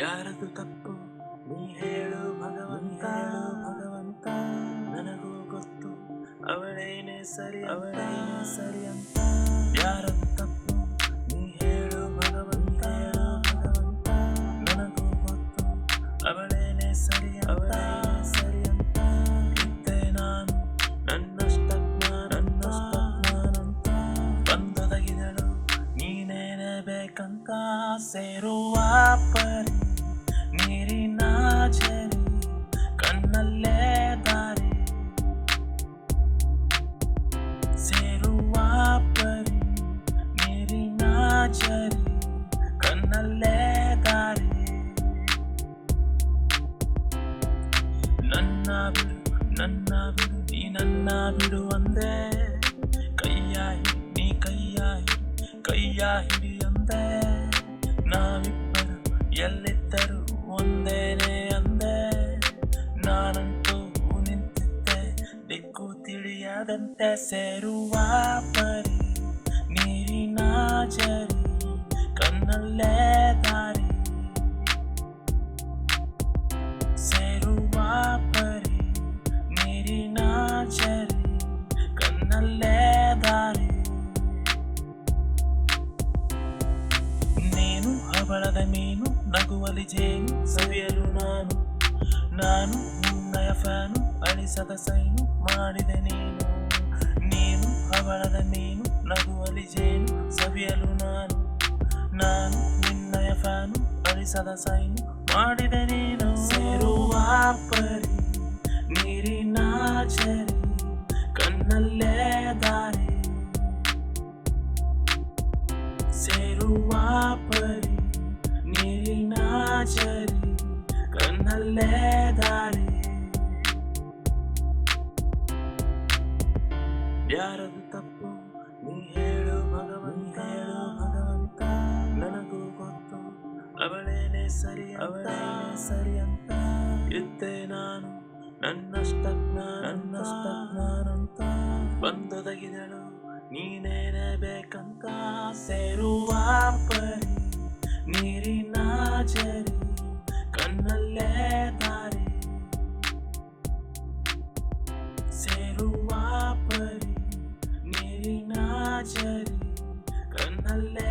ಯಾರದು ತಪ್ಪು ನೀ ಹೇಳು ಭಗವಂತ, ನನಗೂ ಗೊತ್ತು ಅವಳೇನೆ ಸರಿ ಅಂತ. ಯಾರದು ತಪ್ಪು ನೀ ಹೇಳು ಭಗವಂತ, ನನಗೂ ಗೊತ್ತು ಅವಳೇನೆ ಸರಿ ಅಂತ. ಇದ್ದೆ ನಾನು ನನ್ನಷ್ಟಜ್ಞಾನಂತ, ಬಂದೊದಗಿದಳು ನೀನೇನೆ ಬೇಕಂತ. ಸೇರುವ ಪರಿ ನೀರಿನ ಝರಿ, ಕಣ್ಣಲ್ಲೇ ದಾರಿ. ಸೇರುವ ಪರಿ ನೀರಿನ ಝರಿ, ಕಣ್ಣಲ್ಲೇ ದಾರಿ. ನನ್ನ ಬಿಡು ನೀ ನನ್ನ ಬಿಡು ಅಂದೆ, ನೀ ಕೈಯ ಹಿಡಿ ಅಂದೆ. ನಾವಿಬ್ಬರು ಎಲ್ಲಿದ್ದರು ಒಂದೇನೆ ಅಂದೆ. ನಾನಂತೂ ನಿಂತಿದ್ದೆ ದಿಕ್ಕು ತಿಳಿಯದಂತೆ. ಸೇರುವ ಪರಿ ನೀರಿನ ಝರಿ, ಕಣ್ಣಲ್ಲೇ ದಾರಿ. ಸೇರುವ ಪರಿ ನೀರಿನ ಝರಿ, ಕಣ್ಣಲ್ಲೇ ದಾರಿ. ನೀನು ಹವಳದ ಮೀನು, ನಗುವಲಿ ಜೇನು, ಸವಿಯಲು ನಾನು ನಿನ್ನಯ ಫ್ಯಾನು. ಅಳಿಸದ ಸೈನು ಮಾಡಿದೆ ನೀನು. ನೀನು ಹವಳದ ಮೀನು, ನಗುವಲಿ ಜೇನು, ಸವಿಯಲು ನಾನು ನಿನ್ನಯ ಫ್ಯಾನು. ಅಳಿಸದ ಸೈನು ಮಾಡಿದೆ ನೀನು. ಸೇರುವ ಪರಿ ನೀರಿನ ಝರಿ, ಕಣ್ಣಲ್ಲೇ ದಾರಿ. ಸೇರುವ ಪರಿ ನೀರಿನ ಝರಿ, ಕಣ್ಣಲ್ಲೇ ದಾರಿ. ಯಾರದು ತಪ್ಪು ನೀ ಹೇಳು ಭಗವಂತ, ನನಗೂ ಗೊತ್ತು ಅವಳೇನೆ ಸರಿ ಅಂತ. ಇದ್ದೆ ನಾನು ನನ್ನಷ್ಟಜ್ಞಾನಂತ, ಬಂದೊದಗಿದಳು ನೀನೇನೆ ಬೇಕಂತ. ಸೇರುವ ಪರಿ ನೀರಿನ ಝರಿ, ಕಣ್ಣಲ್ಲೇ ದಾರಿ. ಸೇರುವ ಪರಿ ನೀರಿನ ಝರಿ, ಕಣ್ಣಲ್ಲೇ